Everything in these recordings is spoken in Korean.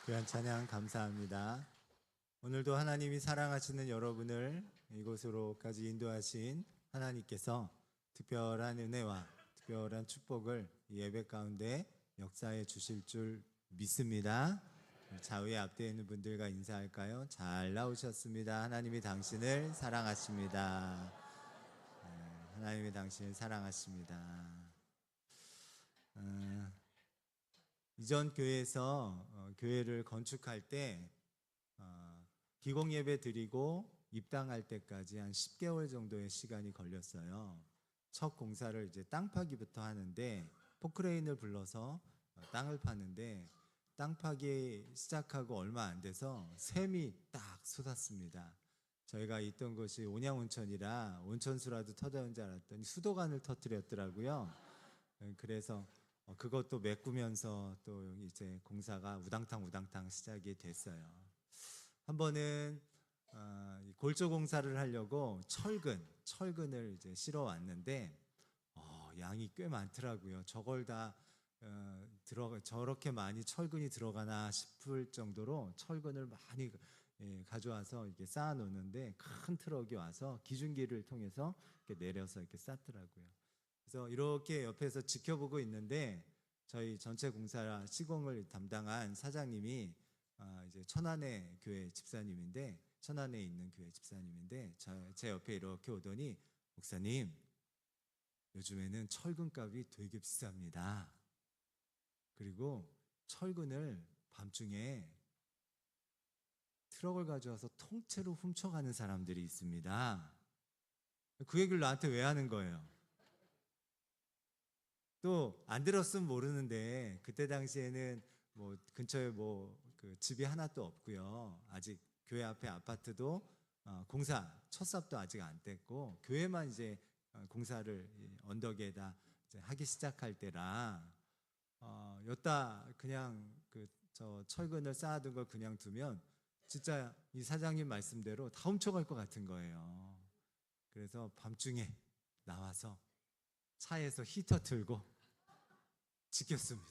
귀한 찬양 감사합니다. 오늘도 하나님이 사랑하시는 여러분을 이곳으로까지 인도하신 하나님께서 특별한 은혜와 특별한 축복을 이 예배 가운데 역사해 주실 줄 믿습니다. 좌우에 앞에 있는 분들과 인사할까요? 잘 나오셨습니다. 하나님이 당신을 사랑하십니다. 하나님이 당신을 사랑하십니다. 이전 교회에서 교회를 건축할 때 기공 예배 드리고 입당할 때까지 한 10개월 정도의 시간이 걸렸어요. 첫 공사를 이제 땅 파기부터 하는데 포크레인을 불러서 땅을 파는데 땅 파기 시작하고 얼마 안 돼서 샘이 딱 쏟았습니다. 저희가 있던 곳이 온양온천이라 온천수라도 터졌는 줄 알았더니 수도관을 터뜨렸더라고요. 그래서 그것도 메꾸면서 또 이제 공사가 우당탕 시작이 됐어요. 한 번은 골조 공사를 하려고 철근을 이제 실어 왔는데 양이 꽤 많더라고요. 저걸 다 저렇게 많이 철근이 들어가나 싶을 정도로 철근을 많이 가져와서 이렇게 쌓아 놓는데 큰 트럭이 와서 기중기를 통해서 이렇게 내려서 이렇게 쌓더라고요. 그래서 이렇게 옆에서 지켜보고 있는데 저희 전체 공사 시공을 담당한 사장님이 이제 천안의 교회 집사님인데 천안에 있는 교회 집사님인데 제 옆에 이렇게 오더니 목사님 요즘에는 철근값이 되게 비쌉니다. 그리고 철근을 밤중에 트럭을 가져와서 통째로 훔쳐가는 사람들이 있습니다. 그 얘기를 나한테 왜 하는 거예요? 또 안 들었으면 모르는데 그때 당시에는 뭐 근처에 뭐 그 집이 하나도 없고요. 아직 교회 앞에 아파트도 공사 첫 삽도 아직 안 뗐고 교회만 이제 공사를 언덕에다 이제 하기 시작할 때라 여따 그냥 그 저 철근을 쌓아둔 걸 그냥 두면 진짜 이 사장님 말씀대로 다 훔쳐갈 것 같은 거예요. 그래서 밤중에 나와서 차에서 히터 틀고 지켰습니다.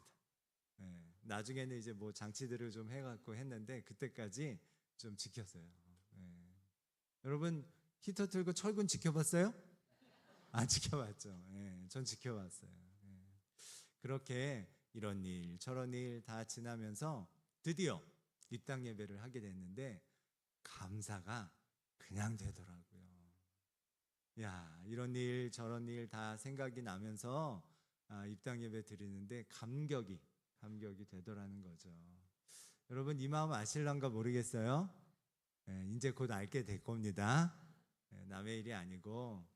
네, 나중에는 이제 뭐 장치들을 좀 해갖고 했는데 그때까지 좀 지켰어요. 네. 여러분 히터 틀고 철근 지켜봤어요? 안 지켜봤죠. 네, 전 지켜봤어요. 네. 그렇게 이런 일 저런 일 다 지나면서 드디어 입당 예배를 하게 됐는데 감사가 그냥 되더라고요. 야, 이런 일 저런 일 다 생각이 나면서 입당 예배 드리는데 감격이 되더라는 거죠. 여러분 이 마음 아실란가 모르겠어요. 이제 곧 알게 될 겁니다. 남의 일이 아니고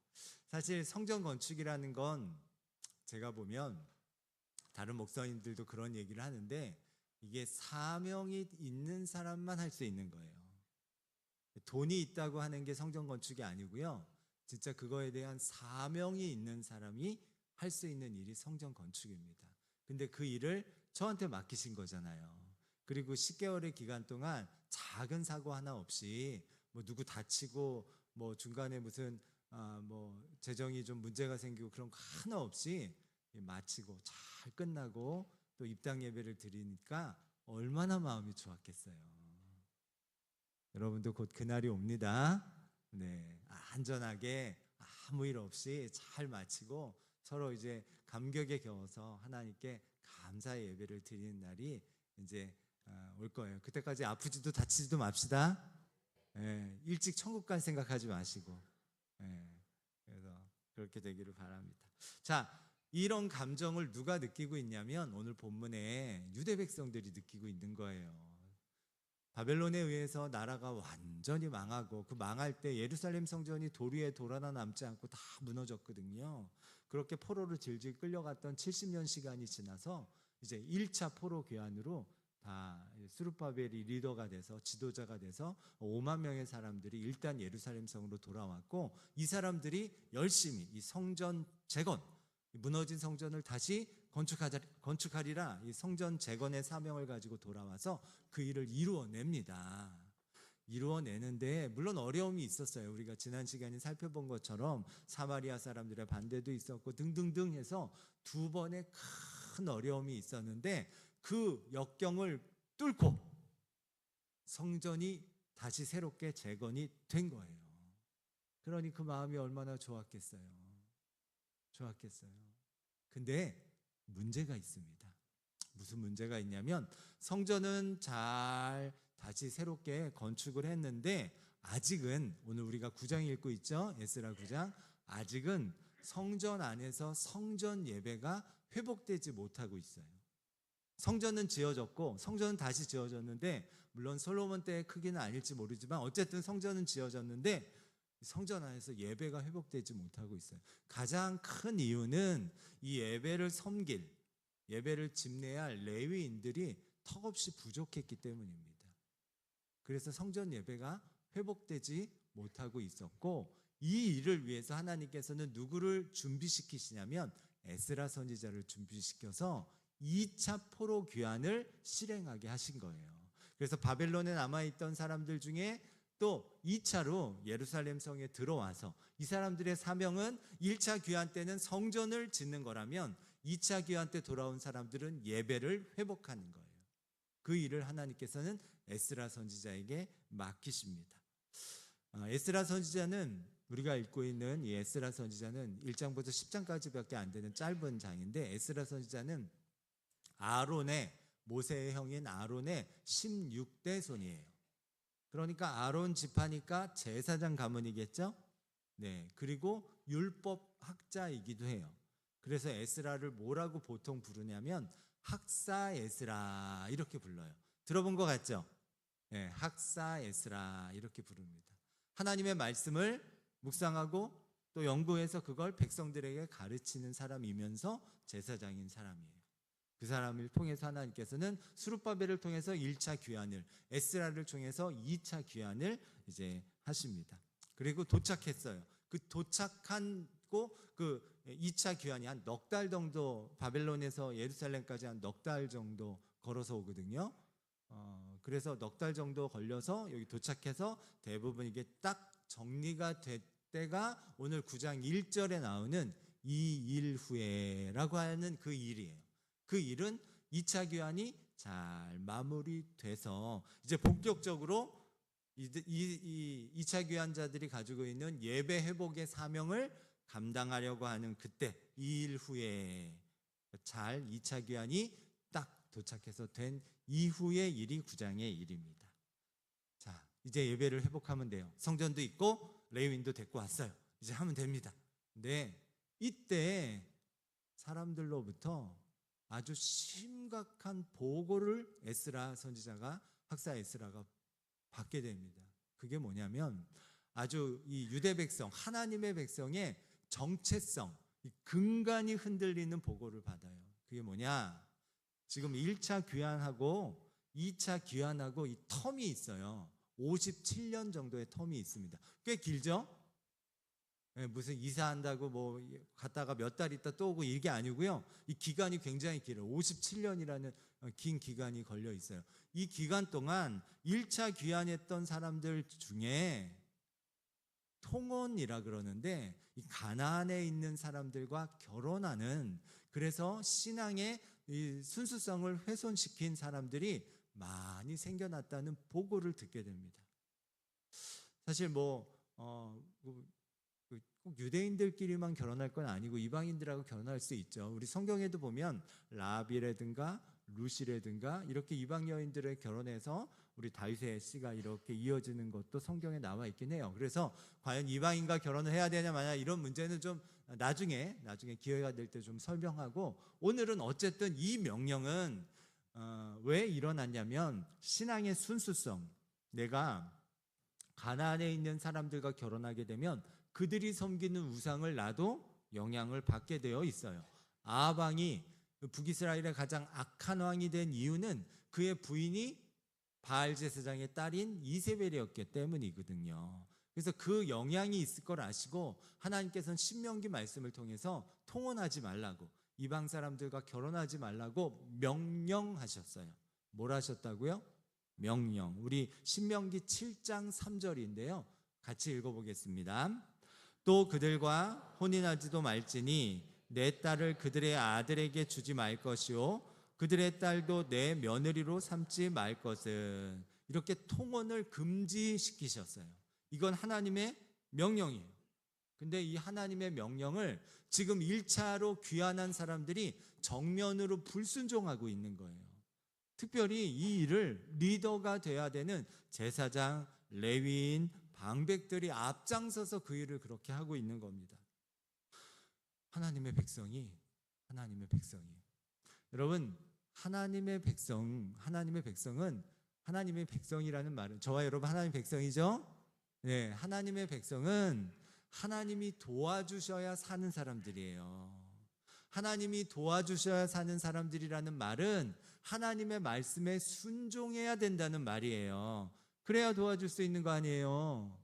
사실 성전 건축이라는 건 제가 보면 다른 목사님들도 그런 얘기를 하는데 이게 사명이 있는 사람만 할 수 있는 거예요. 돈이 있다고 하는 게 성전 건축이 아니고요. 진짜 그거에 대한 사명이 있는 사람이 할 수 있는 일이 성전 건축입니다. 근데 그 일을 저한테 맡기신 거잖아요. 그리고 10개월의 기간 동안 작은 사고 하나 없이 뭐 누구 다치고 뭐 중간에 무슨 뭐 재정이 좀 문제가 생기고 그런 거 하나 없이 마치고 잘 끝나고 또 입당 예배를 드리니까 얼마나 마음이 좋았겠어요. 여러분도 곧 그날이 옵니다. 네, 안전하게 아무 일 없이 잘 마치고 서로 이제 감격에 겨워서 하나님께 감사의 예배를 드리는 날이 이제 올 거예요. 그때까지 아프지도 다치지도 맙시다. 네, 일찍 천국 갈 생각하지 마시고, 네, 그래서 그렇게 되기를 바랍니다. 자, 이런 감정을 누가 느끼고 있냐면 오늘 본문에 유대 백성들이 느끼고 있는 거예요. 바벨론에 의해서 나라가 완전히 망하고 그 망할 때 예루살렘 성전이 돌 위에 돌 하나 남지 않고 다 무너졌거든요. 그렇게 포로를 질질 끌려갔던 70년 시간이 지나서 이제 1차 포로 귀환으로 다 스룹바벨이 리더가 돼서 지도자가 돼서 5만 명의 사람들이 일단 예루살렘 성으로 돌아왔고 이 사람들이 열심히 이 성전 재건 무너진 성전을 다시 건축하리라 이 성전 재건의 사명을 가지고 돌아와서 그 일을 이루어냅니다. 이루어내는데 물론 어려움이 있었어요. 우리가 지난 시간에 살펴본 것처럼 사마리아 사람들의 반대도 있었고 등등등 해서 두 번의 큰 어려움이 있었는데 그 역경을 뚫고 성전이 다시 새롭게 재건이 된 거예요. 그러니 그 마음이 얼마나 좋았겠어요. 좋았겠어요. 근데 문제가 있습니다. 무슨 문제가 있냐면 성전은 잘 다시 새롭게 건축을 했는데 아직은 오늘 우리가 9장 읽고 있죠? 에스라 9장. 아직은 성전 안에서 성전 예배가 회복되지 못하고 있어요. 성전은 지어졌고 성전은 다시 지어졌는데 물론 솔로몬 때의 크기는 아닐지 모르지만 어쨌든 성전은 지어졌는데 성전 안에서 예배가 회복되지 못하고 있어요. 가장 큰 이유는 이 예배를 섬길, 예배를 집례해야 할 레위인들이 턱없이 부족했기 때문입니다. 그래서 성전 예배가 회복되지 못하고 있었고 이 일을 위해서 하나님께서는 누구를 준비시키시냐면 에스라 선지자를 준비시켜서 2차 포로 귀환을 실행하게 하신 거예요. 그래서 바벨론에 남아있던 사람들 중에 또 2차로 예루살렘 성에 들어와서 이 사람들의 사명은 1차 귀환 때는 성전을 짓는 거라면 2차 귀환 때 돌아온 사람들은 예배를 회복하는 거예요. 그 일을 하나님께서는 에스라 선지자에게 맡기십니다. 에스라 선지자는 우리가 읽고 있는 이 에스라 선지자는 1장부터 10장까지밖에 안 되는 짧은 장인데 에스라 선지자는 모세의 형인 아론의 16대 손이에요. 그러니까 아론 지파니까 제사장 가문이겠죠? 네. 그리고 율법 학자이기도 해요. 그래서 에스라를 뭐라고 보통 부르냐면 학사 에스라 이렇게 불러요. 들어본 것 같죠? 네, 학사 에스라 이렇게 부릅니다. 하나님의 말씀을 묵상하고 또 연구해서 그걸 백성들에게 가르치는 사람이면서 제사장인 사람이에요. 그 사람을 통해서 하나님께서는 스룹바벨을 통해서 1차 귀환을, 에스라를 통해서 2차 귀환을 이제 하십니다. 그리고 도착했어요. 그 도착하고 그 2차 귀환이 한 넉 달 정도, 바벨론에서 예루살렘까지 한 넉 달 정도 걸어서 오거든요. 그래서 넉 달 정도 걸려서 여기 도착해서 대부분 이게 딱 정리가 될 때가 오늘 9장 1절에 나오는 이 일 후에라고 하는 그 일이에요. 그 일은 2차 귀환이 잘 마무리돼서 이제 본격적으로 이 2차 귀환자들이 가지고 있는 예배 회복의 사명을 감당하려고 하는 그때 이 일 후에 잘 2차 귀환이 딱 도착해서 된 이후의 일이 9장의 일입니다. 자, 이제 예배를 회복하면 돼요. 성전도 있고 레위인도 데리고 왔어요. 이제 하면 됩니다. 근데 이때 사람들로부터 아주 심각한 보고를 에스라 선지자가 학사 에스라가 받게 됩니다. 그게 뭐냐면 아주 이 유대 백성, 하나님의 백성의 정체성, 이 근간이 흔들리는 보고를 받아요. 그게 뭐냐? 지금 1차 귀환하고 2차 귀환하고 이 텀이 있어요. 57년 정도의 텀이 있습니다. 꽤 길죠? 무슨 이사한다고 뭐 갔다가 몇 달 있다 또 오고 이게 아니고요. 이 기간이 굉장히 길어요. 57년이라는 긴 기간이 걸려 있어요. 이 기간 동안 1차 귀환했던 사람들 중에 통혼이라 그러는데 이 가나안에 있는 사람들과 결혼하는, 그래서 신앙의 이 순수성을 훼손시킨 사람들이 많이 생겨났다는 보고를 듣게 됩니다. 사실 꼭 유대인들끼리만 결혼할 건 아니고 이방인들하고 결혼할 수 있죠. 우리 성경에도 보면 라합이라든가 루시라든가 이렇게 이방 여인들을 결혼해서 우리 다윗의 씨가 이렇게 이어지는 것도 성경에 나와 있긴 해요. 그래서 과연 이방인과 결혼을 해야 되냐 마냐 이런 문제는 좀 나중에 기회가 될 때 좀 설명하고, 오늘은 어쨌든 이 명령은 왜 일어났냐면 신앙의 순수성, 내가 가나안에 있는 사람들과 결혼하게 되면 그들이 섬기는 우상을 나도 영향을 받게 되어 있어요. 아합 왕이 북이스라엘의 가장 악한 왕이 된 이유는 그의 부인이 바알 제사장의 딸인 이세벨이었기 때문이거든요. 그래서 그 영향이 있을 걸 아시고 하나님께서는 신명기 말씀을 통해서 통혼하지 말라고, 이방 사람들과 결혼하지 말라고 명령하셨어요. 뭘 하셨다고요? 명령. 우리 신명기 7장 3절인데요. 같이 읽어보겠습니다. 또 그들과 혼인하지도 말지니 내 딸을 그들의 아들에게 주지 말 것이요 그들의 딸도 내 며느리로 삼지 말 것은. 이렇게 통혼을 금지시키셨어요. 이건 하나님의 명령이에요. 근데 이 하나님의 명령을 지금 1차로 귀환한 사람들이 정면으로 불순종하고 있는 거예요. 특별히 이 일을 리더가 돼야 되는 제사장, 레위인, 방백들이 앞장서서 그 일을 그렇게 하고 있는 겁니다. 하나님의 백성이 여러분, 하나님의 백성은 하나님의 백성이라는 말은 저와 여러분 하나님의 백성이죠? 네, 하나님의 백성은 하나님이 도와주셔야 사는 사람들이에요. 하나님이 도와주셔야 사는 사람들이라는 말은 하나님의 말씀에 순종해야 된다는 말이에요. 그래야 도와줄 수 있는 거 아니에요.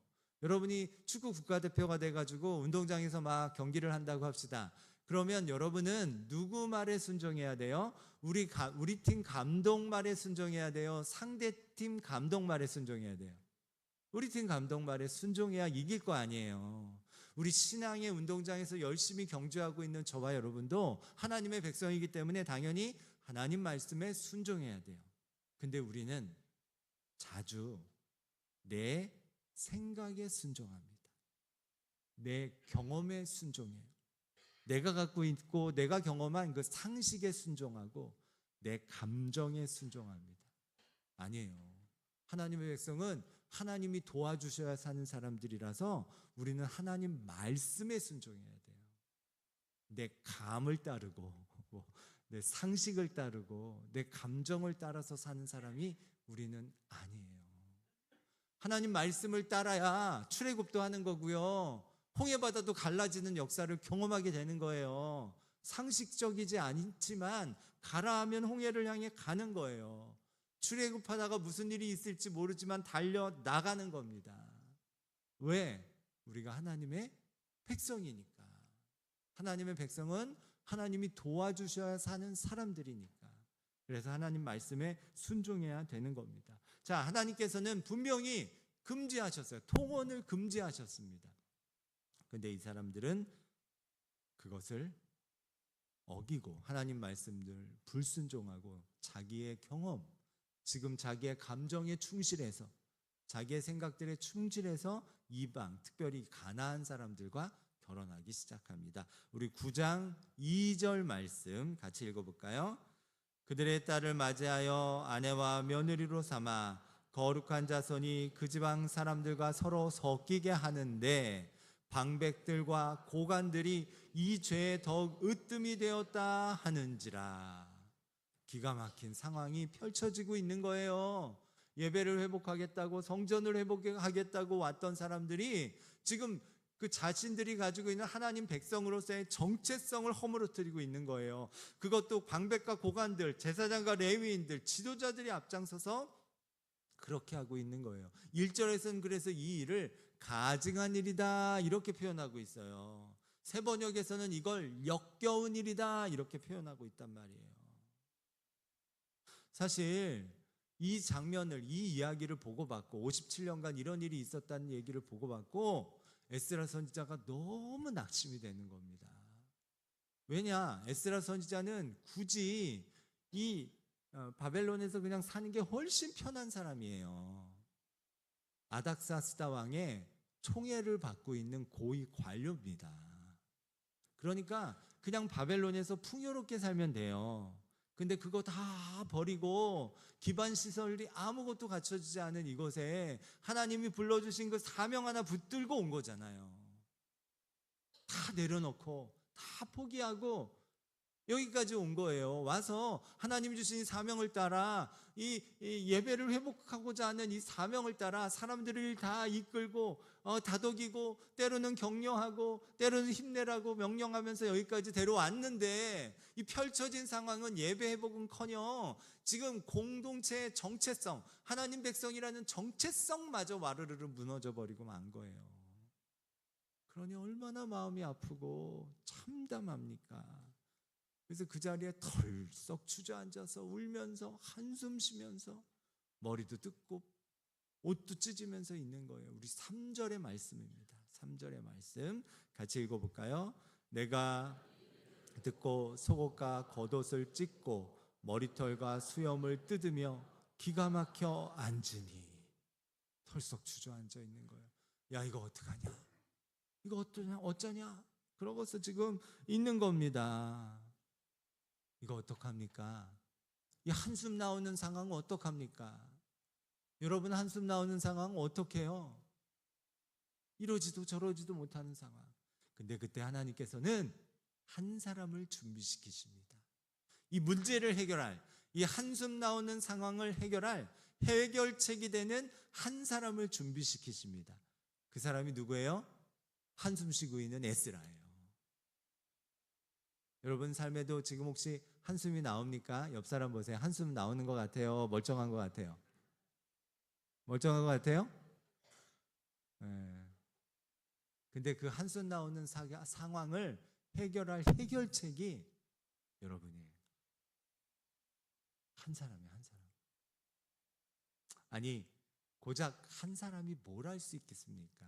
여러분이 축구 국가대표가 돼가지고 운동장에서 막 경기를 한다고 합시다. 그러면 여러분은 누구 말에 순종해야 돼요? 우리 팀 감독 말에 순종해야 돼요? 상대팀 감독 말에 순종해야 돼요? 우리 팀 감독 말에 순종해야 이길 거 아니에요. 우리 신앙의 운동장에서 열심히 경주하고 있는 저와 여러분도 하나님의 백성이기 때문에 당연히 하나님 말씀에 순종해야 돼요. 근데 우리는 자주 내 생각에 순종합니다. 내 경험에 순종해요. 내가 갖고 있고 내가 경험한 그 상식에 순종하고 내 감정에 순종합니다. 아니에요. 하나님의 백성은 하나님이 도와주셔야 사는 사람들이라서 우리는 하나님 말씀에 순종해야 돼요. 내 감을 따르고 내 상식을 따르고 내 감정을 따라서 사는 사람이 우리는 아니에요. 하나님 말씀을 따라야 출애굽도 하는 거고요. 홍해바다도 갈라지는 역사를 경험하게 되는 거예요. 상식적이지 않지만 가라 하면 홍해를 향해 가는 거예요. 출애굽하다가 무슨 일이 있을지 모르지만 달려 나가는 겁니다. 왜? 우리가 하나님의 백성이니까. 하나님의 백성은 하나님이 도와주셔야 사는 사람들이니까. 그래서 하나님 말씀에 순종해야 되는 겁니다. 자, 하나님께서는 분명히 금지하셨어요. 통혼을 금지하셨습니다. 근데 이 사람들은 그것을 어기고 하나님 말씀들 불순종하고 자기의 경험, 지금 자기의 감정에 충실해서 자기의 생각들에 충실해서 이방, 특별히 가나안 사람들과 결혼하기 시작합니다. 우리 9장 2절 말씀 같이 읽어볼까요? 그들의 딸을 맞이하여 아내와 며느리로 삼아 거룩한 자손이 그 지방 사람들과 서로 섞이게 하는데 방백들과 고관들이 이 죄에 더욱 으뜸이 되었다 하는지라. 기가 막힌 상황이 펼쳐지고 있는 거예요. 예배를 회복하겠다고 성전을 회복하겠다고 왔던 사람들이 지금 그 자신들이 가지고 있는 하나님 백성으로서의 정체성을 허물어뜨리고 있는 거예요. 그것도 방백과 고관들, 제사장과 레위인들, 지도자들이 앞장서서 그렇게 하고 있는 거예요. 1절에서는 그래서 이 일을 가증한 일이다 이렇게 표현하고 있어요. 새 번역에서는 이걸 역겨운 일이다 이렇게 표현하고 있단 말이에요. 사실 이 장면을, 이 이야기를 보고받고 57년간 이런 일이 있었다는 얘기를 보고받고 에스라 선지자가 너무 낙심이 되는 겁니다. 왜냐? 에스라 선지자는 굳이 이 바벨론에서 그냥 사는 게 훨씬 편한 사람이에요. 아닥사스다 왕의 총애를 받고 있는 고위 관료입니다. 그러니까 그냥 바벨론에서 풍요롭게 살면 돼요. 근데 그거 다 버리고 기반 시설이 아무것도 갖춰지지 않은 이곳에 하나님이 불러주신 그 사명 하나 붙들고 온 거잖아요. 다 내려놓고 다 포기하고 여기까지 온 거예요. 와서 하나님 주신 이 사명을 따라 이 예배를 회복하고자 하는 이 사명을 따라 사람들을 다 이끌고 다독이고 때로는 격려하고 때로는 힘내라고 명령하면서 여기까지 데려왔는데 이 펼쳐진 상황은 예배 회복은커녕 지금 공동체의 정체성, 하나님 백성이라는 정체성마저 와르르르 무너져 버리고 만 거예요. 그러니 얼마나 마음이 아프고 참담합니까? 그래서 그 자리에 털썩 주저앉아서 울면서 한숨 쉬면서 머리도 뜯고 옷도 찢으면서 있는 거예요. 우리 3절의 말씀입니다. 3절의 말씀 같이 읽어볼까요? 내가 듣고 속옷과 겉옷을 찢고 머리털과 수염을 뜯으며 기가 막혀 앉으니 털썩 주저앉아 있는 거예요. 야, 이거 어떡하냐? 이거 어쩌냐? 그러고서 지금 있는 겁니다. 이거 어떡합니까? 이 한숨 나오는 상황은 어떡합니까? 여러분, 한숨 나오는 상황은 어떡해요? 이러지도 저러지도 못하는 상황. 근데 그때 하나님께서는 한 사람을 준비시키십니다. 이 문제를 해결할, 이 한숨 나오는 상황을 해결할 해결책이 되는 한 사람을 준비시키십니다. 그 사람이 누구예요? 한숨 쉬고 있는 에스라예요. 여러분 삶에도 지금 혹시 한숨이 나옵니까? 옆 사람 보세요. 한숨 나오는 것 같아요? 멀쩡한 것 같아요? 멀쩡한 것 같아요? 네. 근데 그 한숨 나오는 상황을 해결할 해결책이 여러분이에요. 한 사람이에요, 한 사람. 아니, 고작 한 사람이 뭘 할 수 있겠습니까?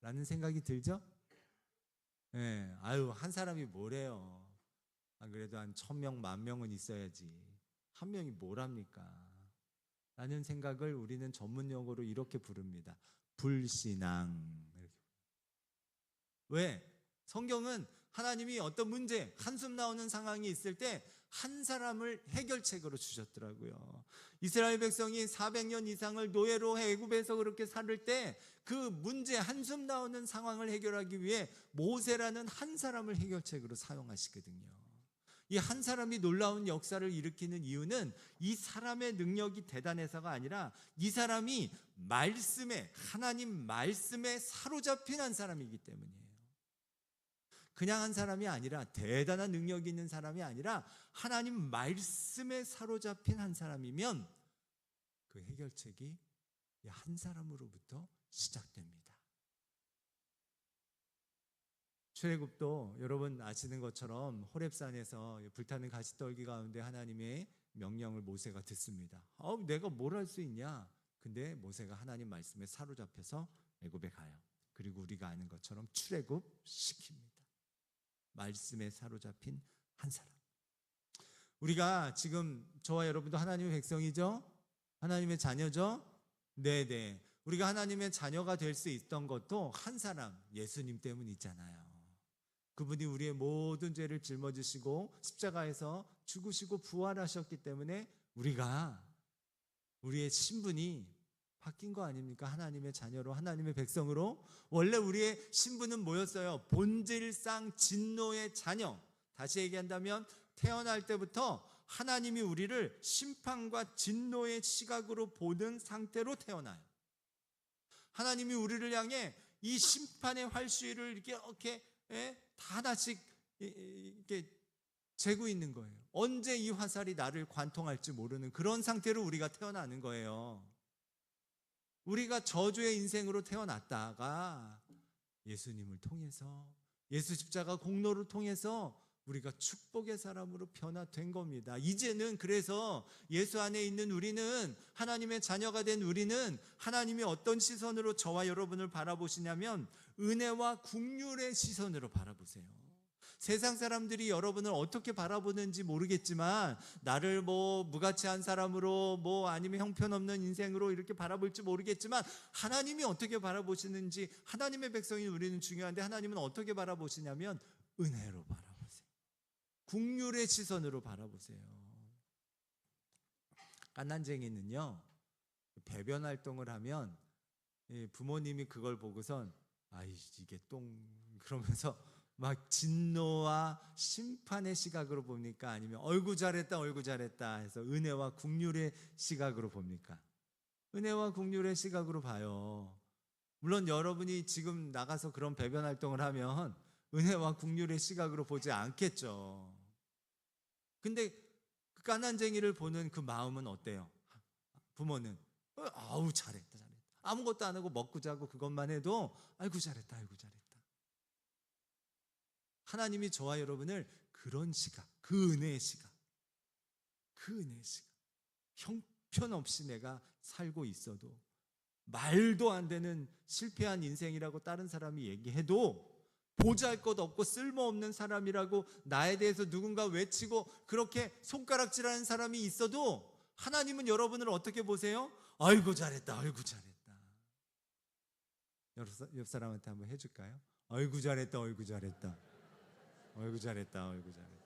라는 생각이 들죠? 네, 아유, 한 사람이 뭐래요? 안 그래도 한 1000명, 10,000명은 있어야지. 한 명이 뭘 합니까? 라는 생각을 우리는 전문 용어로 이렇게 부릅니다. 불신앙. 왜? 성경은 하나님이 어떤 문제, 한숨 나오는 상황이 있을 때 한 사람을 해결책으로 주셨더라고요. 이스라엘 백성이 400년 이상을 노예로 애굽에서 그렇게 살을 때 그 문제, 한숨 나오는 상황을 해결하기 위해 모세라는 한 사람을 해결책으로 사용하시거든요. 이 한 사람이 놀라운 역사를 일으키는 이유는 이 사람의 능력이 대단해서가 아니라 이 사람이 하나님 말씀에 사로잡힌 한 사람이기 때문이에요. 그냥 한 사람이 아니라, 대단한 능력이 있는 사람이 아니라 하나님 말씀에 사로잡힌 한 사람이면 그 해결책이 이 한 사람으로부터 시작됩니다. 출애굽도 여러분 아시는 것처럼 호렙산에서 불타는 가시떨기 가운데 하나님의 명령을 모세가 듣습니다. 내가 뭘 할 수 있냐? 근데 모세가 하나님 말씀에 사로잡혀서 애굽에 가요. 그리고 우리가 아는 것처럼 출애굽 시킵니다. 말씀에 사로잡힌 한 사람. 우리가 지금 저와 여러분도 하나님의 백성이죠? 하나님의 자녀죠? 네네. 우리가 하나님의 자녀가 될 수 있던 것도 한 사람, 예수님 때문이잖아요. 그분이 우리의 모든 죄를 짊어지시고 십자가에서 죽으시고 부활하셨기 때문에 우리의 신분이 바뀐 거 아닙니까? 하나님의 자녀로, 하나님의 백성으로. 원래 우리의 신분은 뭐였어요? 본질상 진노의 자녀. 다시 얘기한다면 태어날 때부터 하나님이 우리를 심판과 진노의 시각으로 보는 상태로 태어나요. 하나님이 우리를 향해 이 심판의 활시위를 이렇게 다 하나씩 이렇게 재고 있는 거예요. 언제 이 화살이 나를 관통할지 모르는 그런 상태로 우리가 태어나는 거예요. 우리가 저주의 인생으로 태어났다가 예수님을 통해서, 예수 십자가 공로를 통해서 우리가 축복의 사람으로 변화된 겁니다. 이제는 그래서 예수 안에 있는 우리는, 하나님의 자녀가 된 우리는 하나님이 어떤 시선으로 저와 여러분을 바라보시냐면 은혜와 긍휼의 시선으로 바라보세요. 세상 사람들이 여러분을 어떻게 바라보는지 모르겠지만, 나를 무가치한 사람으로 아니면 형편없는 인생으로 이렇게 바라볼지 모르겠지만, 하나님이 어떻게 바라보시는지, 하나님의 백성인 우리는 중요한데 하나님은 어떻게 바라보시냐면 은혜로 바라보세요. 긍휼의 시선으로 바라보세요. 갓난쟁이는요, 배변 활동을 하면 부모님이 그걸 보고선 이게 그러면서 막 진노와 심판의 시각으로 봅니까? 아니면 어이구 잘했다 해서 은혜와 긍휼의 시각으로 봅니까? 은혜와 긍휼의 시각으로 봐요. 물론 여러분이 지금 나가서 그런 배변 활동을 하면 은혜와 긍휼의 시각으로 보지 않겠죠. 근데 그 갓난쟁이를 보는 그 마음은 어때요? 부모는 잘했다. 아무것도 안 하고 먹고 자고 그것만 해도 아이고 잘했다. 하나님이 저와 여러분을 그런 시각, 그 은혜의 시각, 형편없이 내가 살고 있어도, 말도 안 되는 실패한 인생이라고 다른 사람이 얘기해도, 보잘것없고 쓸모없는 사람이라고 나에 대해서 누군가 외치고 그렇게 손가락질하는 사람이 있어도, 하나님은 여러분을 어떻게 보세요? 아이고 잘했다, 아이고 잘했다. 옆 사람한테 한번 해줄까요? 아이고 잘했다, 아이고 잘했다, 아이고 잘했다, 아이고 잘했다.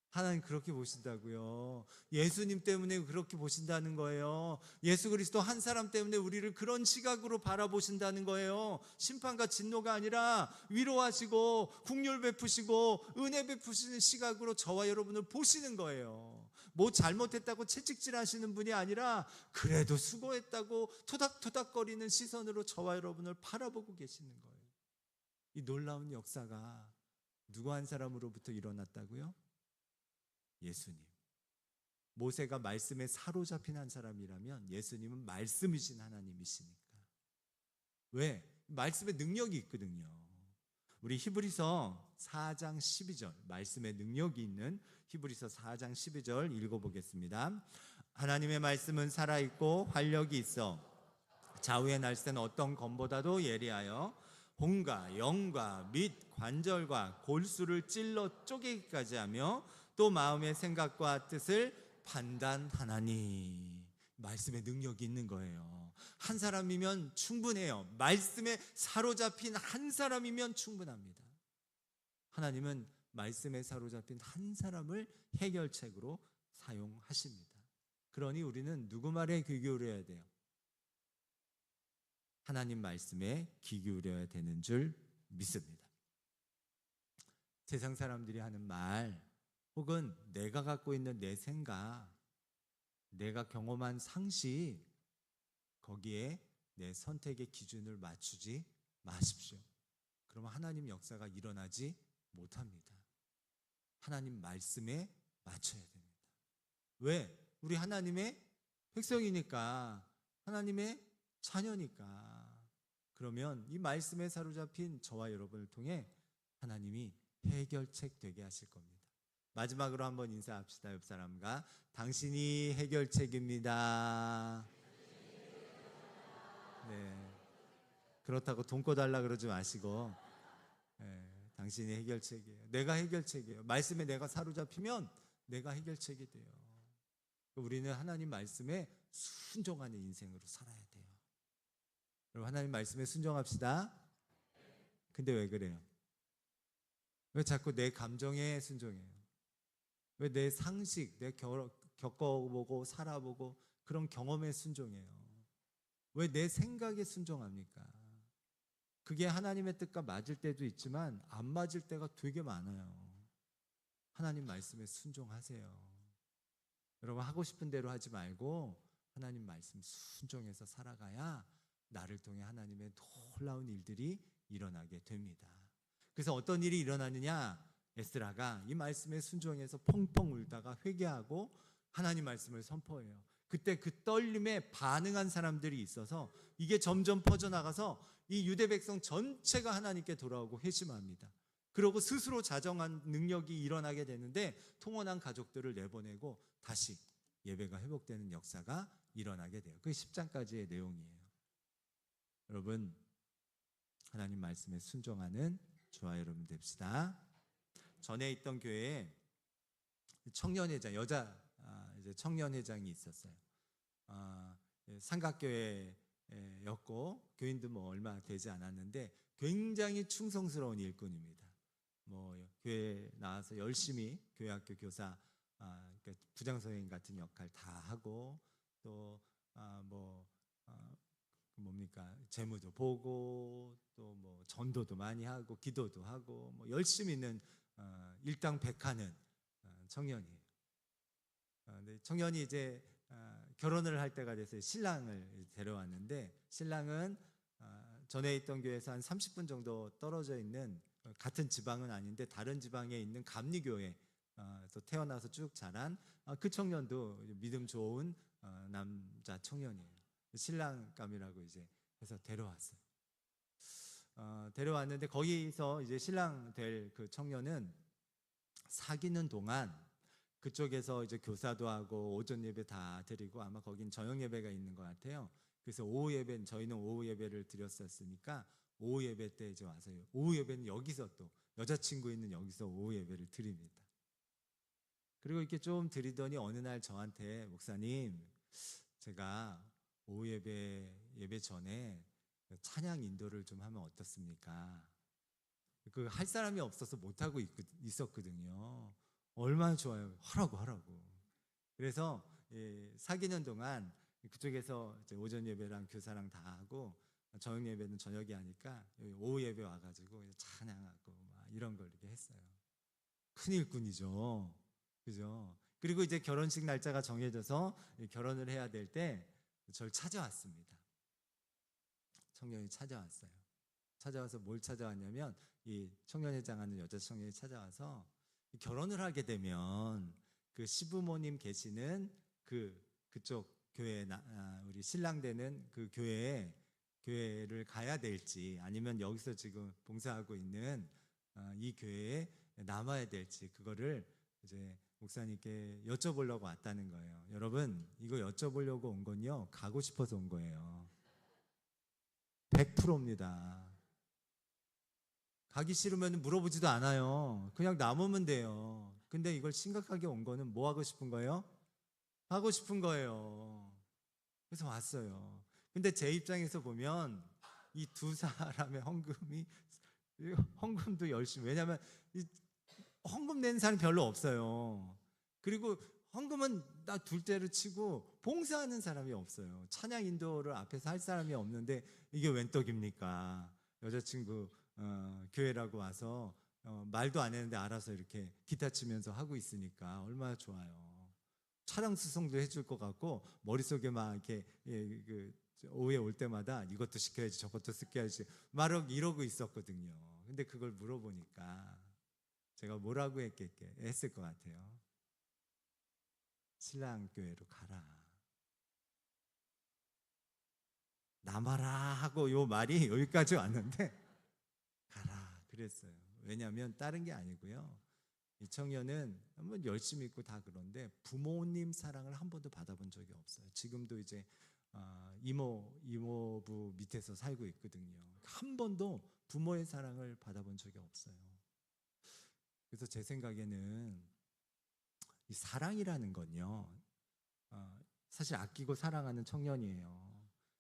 하나님 그렇게 보신다고요. 예수님 때문에 그렇게 보신다는 거예요. 예수 그리스도 한 사람 때문에 우리를 그런 시각으로 바라보신다는 거예요. 심판과 진노가 아니라 위로하시고 긍휼 베푸시고 은혜 베푸시는 시각으로 저와 여러분을 보시는 거예요. 뭐 잘못했다고 채찍질하시는 분이 아니라 그래도 수고했다고 토닥토닥거리는 시선으로 저와 여러분을 바라보고 계시는 거예요. 이 놀라운 역사가 누구 한 사람으로부터 일어났다고요? 예수님. 모세가 말씀에 사로잡힌 한 사람이라면 예수님은 말씀이신 하나님이시니까. 왜? 말씀에 능력이 있거든요. 우리 히브리서 4장 12절, 말씀에 능력이 있는 히브리서 4장 12절 읽어보겠습니다. 하나님의 말씀은 살아있고 활력이 있어 좌우의 날쌘 어떤 검보다도 예리하여 혼과 영과 및 관절과 골수를 찔러 쪼개기까지 하며 또 마음의 생각과 뜻을 판단하나니. 말씀에 능력이 있는 거예요. 한 사람이면 충분해요. 말씀에 사로잡힌 한 사람이면 충분합니다. 하나님은 말씀에 사로잡힌 한 사람을 해결책으로 사용하십니다. 그러니 우리는 누구 말에 귀 기울여야 돼요? 하나님 말씀에 귀 기울여야 되는 줄 믿습니다. 세상 사람들이 하는 말, 혹은 내가 갖고 있는 내 생각, 내가 경험한 상식, 거기에 내 선택의 기준을 맞추지 마십시오. 그러면 하나님 역사가 일어나지 못합니다. 하나님 말씀에 맞춰야 됩니다. 왜? 우리 하나님의 백성이니까, 하나님의 자녀니까. 그러면 이 말씀에 사로잡힌 저와 여러분을 통해 하나님이 해결책 되게 하실 겁니다. 마지막으로 한번 인사합시다. 옆 사람과. 당신이 해결책입니다. 네. 그렇다고 돈 꺼달라 그러지 마시고, 당신이 해결책이에요. 내가 해결책이에요. 말씀에 내가 사로잡히면 내가 해결책이 돼요. 우리는 하나님 말씀에 순종하는 인생으로 살아야 돼요. 여러분, 하나님 말씀에 순종합시다. 근데 왜 그래요? 왜 자꾸 내 감정에 순종해요? 왜 내 상식, 내 겪어보고 살아보고 그런 경험에 순종해요? 왜 내 생각에 순종합니까? 그게 하나님의 뜻과 맞을 때도 있지만 안 맞을 때가 되게 많아요. 하나님 말씀에 순종하세요. 여러분, 하고 싶은 대로 하지 말고 하나님 말씀 순종해서 살아가야 나를 통해 하나님의 놀라운 일들이 일어나게 됩니다. 그래서 어떤 일이 일어나느냐? 에스라가 이 말씀에 순종해서 펑펑 울다가 회개하고 하나님 말씀을 선포해요. 그때 그 떨림에 반응한 사람들이 있어서 이게 점점 퍼져나가서 이 유대 백성 전체가 하나님께 돌아오고 회심합니다. 그러고 스스로 자정한 능력이 일어나게 되는데 통원한 가족들을 내보내고 다시 예배가 회복되는 역사가 일어나게 돼요. 그게 10장까지의 내용이에요. 여러분, 하나님 말씀에 순종하는 저와 여러분 됩시다. 전에 있던 교회에 청년회장, 여자 이제 청년회장이 있었어요. 삼각교회였고 교인도 뭐 얼마 되지 않았는데 굉장히 충성스러운 일꾼입니다. 뭐 교회 나와서 열심히 교회학교 교사, 그러니까 부장선생님 같은 역할 다 하고 또 뭡니까 재무도 보고 또 뭐 전도도 많이 하고 기도도 하고 뭐 열심히는 일당백하는 청년이에요. 근데 청년이 이제 결혼을 할 때가 돼서 신랑을 데려왔는데 신랑은 전에 있던 교회에서 한 30분 정도 떨어져 있는 같은 지방은 아닌데 다른 지방에 있는 감리교회 또 태어나서 쭉 자란 그 청년도 믿음 좋은 남자 청년이에요. 신랑감이라고 이제 해서 데려왔어요. 데려왔는데 거기서 이제 신랑 될 그 청년은 사귀는 동안 그쪽에서 이제 교사도 하고 오전 예배 다 드리고 아마 거긴 저녁 예배가 있는 것 같아요. 그래서 오후 예배, 저희는 오후 예배를 드렸었으니까 오후 예배 때 이제 와서 오후 예배는 여기서 또 여자친구 있는 여기서 오후 예배를 드립니다. 그리고 이렇게 좀 드리더니 어느 날 저한테 목사님, 제가 오후 예배 전에 찬양 인도를 좀 하면 어떻습니까? 그 할 사람이 없어서 못 하고 있었거든요. 얼마나 좋아요. 하라고. 그래서 4개년 동안 그쪽에서 이제 오전 예배랑 교사랑 다 하고 저녁 예배는 저녁에 하니까 여기 오후 예배 와가지고 찬양하고 막 이런 걸 이렇게 했어요. 큰 일꾼이죠. 그죠? 그리고 이제 결혼식 날짜가 정해져서 결혼을 해야 될 때 저를 찾아왔습니다. 청년이 찾아왔어요. 찾아와서 뭘 찾아왔냐면 이 청년회장 하는 여자 청년이 찾아와서 결혼을 하게 되면 그 시부모님 계시는 그쪽 교회 우리 신랑 되는 그 교회를 가야 될지 아니면 여기서 지금 봉사하고 있는 이 교회에 남아야 될지 그거를 이제 목사님께 여쭤보려고 왔다는 거예요. 여러분, 이거 여쭤보려고 온 건요, 가고 싶어서 온 거예요. 100%입니다. 가기 싫으면 물어보지도 않아요. 그냥 남으면 돼요. 근데 이걸 심각하게 온 거는 뭐 하고 싶은 거예요? 하고 싶은 거예요. 그래서 왔어요. 근데 제 입장에서 보면 이 두 사람의 헌금도 열심히, 왜냐하면 헌금 내는 사람이 별로 없어요. 그리고 헌금은 나 둘째로 치고 봉사하는 사람이 없어요. 찬양 인도를 앞에서 할 사람이 없는데 이게 웬 떡입니까? 여자친구 교회라고 와서 말도 안 했는데 알아서 이렇게 기타 치면서 하고 있으니까 얼마나 좋아요. 차량 수송도 해줄 것 같고 머릿속에 막 이렇게 오후에 올 때마다 이것도 시켜야지 저것도 시켜야지 막 이러고 있었거든요. 근데 그걸 물어보니까 제가 뭐라고 했을 것 같아요. 신랑 교회로 가라. 남아라 하고 요 말이 여기까지 왔는데 가라 그랬어요. 왜냐하면 다른 게 아니고요. 이 청년은 한번 열심히 있고 다 그런데 부모님 사랑을 한 번도 받아본 적이 없어요. 지금도 이제 이모부 밑에서 살고 있거든요. 한 번도 부모의 사랑을 받아본 적이 없어요. 그래서 제 생각에는 이 사랑이라는 건요, 사실 아끼고 사랑하는 청년이에요.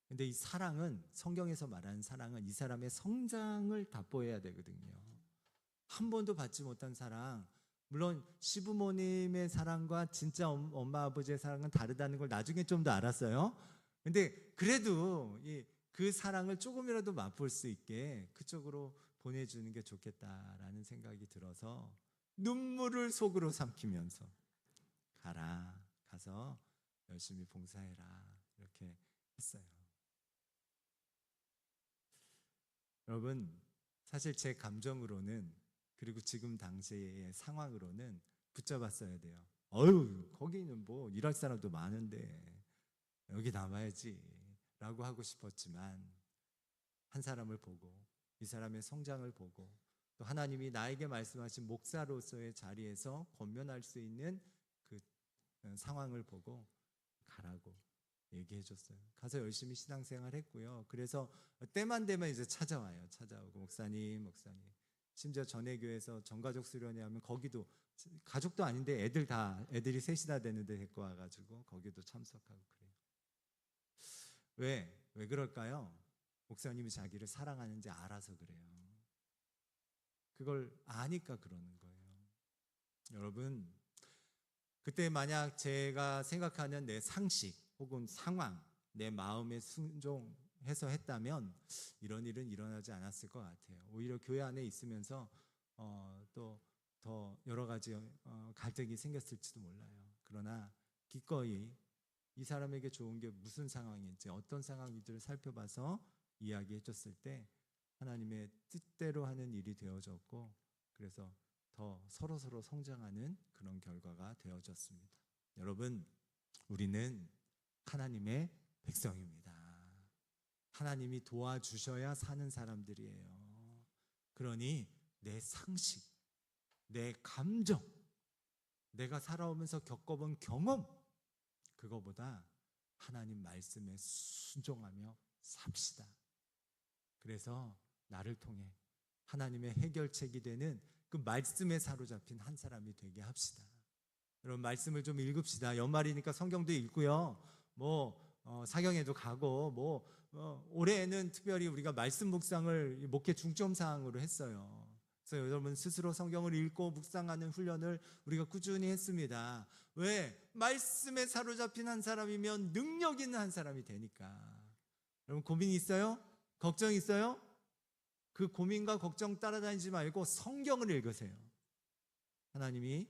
근데 이 사랑은, 성경에서 말하는 사랑은 이 사람의 성장을 답보해야 되거든요. 한 번도 받지 못한 사랑, 물론 시부모님의 사랑과 진짜 엄마 아버지의 사랑은 다르다는 걸 나중에 좀 더 알았어요. 근데 그래도 그 사랑을 조금이라도 맛볼 수 있게 그쪽으로 보내주는 게 좋겠다라는 생각이 들어서 눈물을 속으로 삼키면서 가서 열심히 봉사해라 이렇게 했어요. 여러분, 사실 제 감정으로는, 그리고 지금 당시의 상황으로는 붙잡았어야 돼요. 거기는 뭐 일할 사람도 많은데 여기 남아야지 라고 하고 싶었지만, 한 사람을 보고 이 사람의 성장을 보고 또 하나님이 나에게 말씀하신 목사로서의 자리에서 권면할 수 있는 그 상황을 보고 가라고 얘기해 줬어요. 가서 열심히 신앙생활 했고요. 그래서 때만 되면 이제 찾아오고 목사님. 심지어 전회교에서 전가족 수련회 하면 거기도 가족도 아닌데 애들이 셋이 다 되는데 데리고 와가지고 거기도 참석하고 그래요. 왜 그럴까요? 목사님이 자기를 사랑하는지 알아서 그래요. 그걸 아니까 그러는 거예요. 여러분, 그때 만약 제가 생각하는 내 상식 혹은 상황, 내 마음에 순종해서 했다면 이런 일은 일어나지 않았을 것 같아요. 오히려 교회 안에 있으면서 또 더 여러 가지 갈등이 생겼을지도 몰라요. 그러나 기꺼이 이 사람에게 좋은 게 무슨 상황인지, 어떤 상황인지를 살펴봐서 이야기해 줬을 때 하나님의 뜻대로 하는 일이 되어졌고, 그래서 더 서로 성장하는 그런 결과가 되어졌습니다. 여러분, 우리는 하나님의 백성입니다. 하나님이 도와주셔야 사는 사람들이에요. 그러니 내 상식, 내 감정, 내가 살아오면서 겪어본 경험, 그거보다 하나님 말씀에 순종하며 삽시다. 그래서 나를 통해 하나님의 해결책이 되는 그 말씀에 사로잡힌 한 사람이 되게 합시다. 여러분 말씀을 좀 읽읍시다. 연말이니까 성경도 읽고요. 사경에도 가고 올해에는 특별히 우리가 말씀 묵상을 목회 중점 사항으로 했어요. 그래서 여러분 스스로 성경을 읽고 묵상하는 훈련을 우리가 꾸준히 했습니다. 왜? 말씀에 사로잡힌 한 사람이면 능력 있는 한 사람이 되니까. 여러분 고민 있어요? 걱정 있어요? 그 고민과 걱정 따라다니지 말고 성경을 읽으세요. 하나님이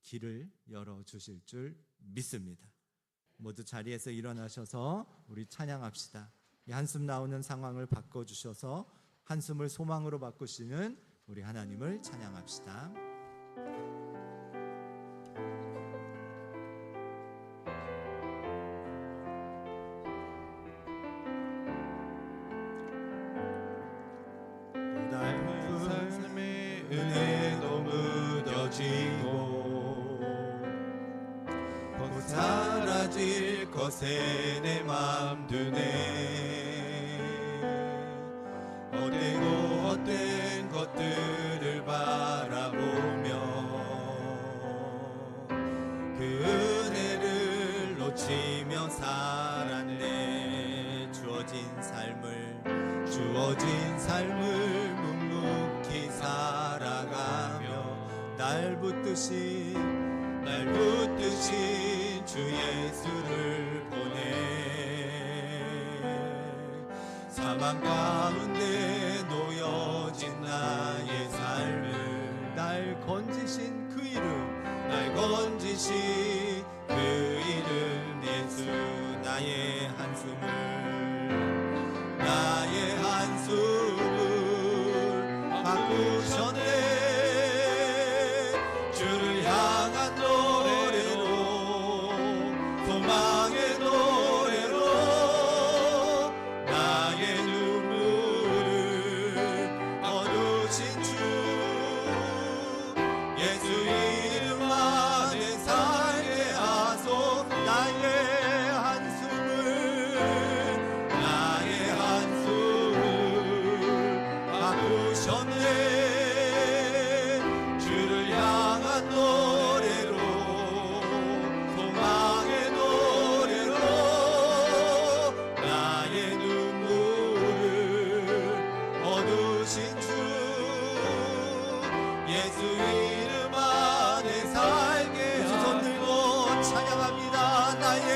길을 열어주실 줄 믿습니다. 모두 자리에서 일어나셔서 우리 찬양합시다. 이 한숨 나오는 상황을 바꿔주셔서 한숨을 소망으로 바꾸시는 우리 하나님을 찬양합시다. 삶의 은혜도 무뎌지고 곧 사라질 것에 내 맘 두네. 헛되고 헛된 것들을 바라보며 그 은혜를 놓치며 살았네. 주어진 삶을 묵묵히 살아가며 날 붙드신 주 예수를 보내. 사망 가운데 놓여진 나의 삶을 날 건지신 그 이름 예수. 나의 한숨을 바꾸셨네. 주를 향한 노래로, 소망의 노래로 나의 눈물을 거두신 주 예수 이름 안에 살게 하소서. 나의 한숨을 바꾸셨네. 주를 향한 노래로, 소망의 노래로 나의 눈물을 거두신 주 예수 이름 안에 살게 하소서. 손 들고 찬양합니다. 나의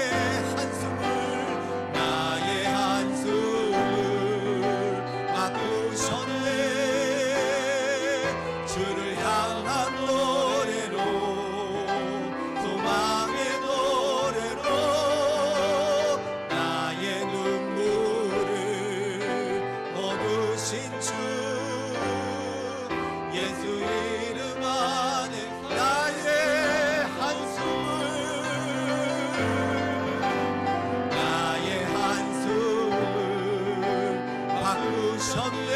한숨을 바꾸셨네. 주를 향한 노래로, 소망의 노래로 나의 눈물을 거두신 주 예수 이름 안에 나의 한숨을 바꾸셨네.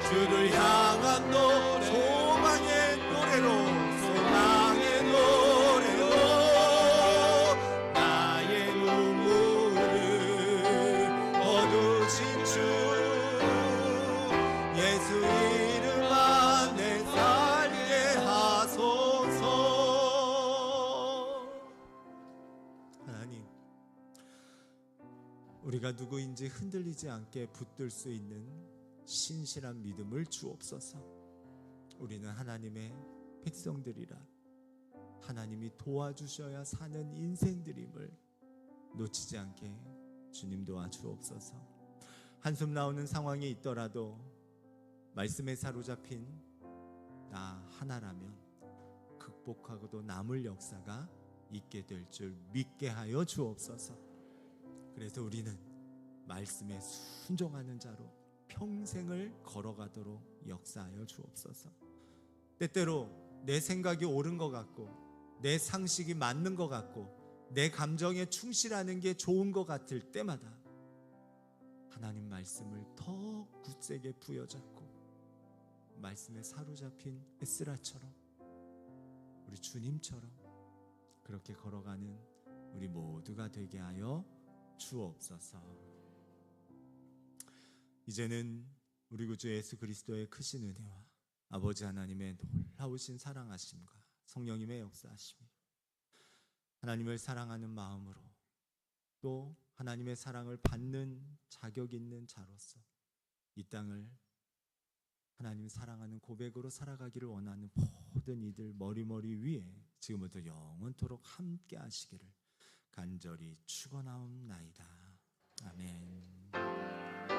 주를 향한 소망의 노래로 나의 눈물을 거두신 주 예수 이름 안에 살게 하소서. 하나님, 우리가 누구인지 흔들리지 않게 붙들 수 있는 신실한 믿음을 주옵소서. 우리는 하나님의 백성들이라 하나님이 도와주셔야 사는 인생들임을 놓치지 않게 주님 도와주옵소서. 한숨 나오는 상황이 있더라도 말씀에 사로잡힌 나 하나라면 극복하고도 남을 역사가 있게 될 줄 믿게 하여 주옵소서. 그래서 우리는 말씀에 순종하는 자로 평생을 걸어가도록 역사하여 주옵소서. 때때로 내 생각이 옳은 것 같고 내 상식이 맞는 것 같고 내 감정에 충실하는 게 좋은 것 같을 때마다 하나님 말씀을 더 굳세게 부여잡고 말씀에 사로잡힌 에스라처럼 우리 주님처럼 그렇게 걸어가는 우리 모두가 되게 하여 주옵소서. 이제는 우리 구주 예수 그리스도의 크신 은혜와 아버지 하나님의 놀라우신 사랑하심과 성령님의 역사하심이 하나님을 사랑하는 마음으로 또 하나님의 사랑을 받는 자격 있는 자로서 이 땅을 하나님 사랑하는 고백으로 살아가기를 원하는 모든 이들 머리머리 위에 지금부터 영원토록 함께 하시기를 간절히 축원하옵나이다. 아멘.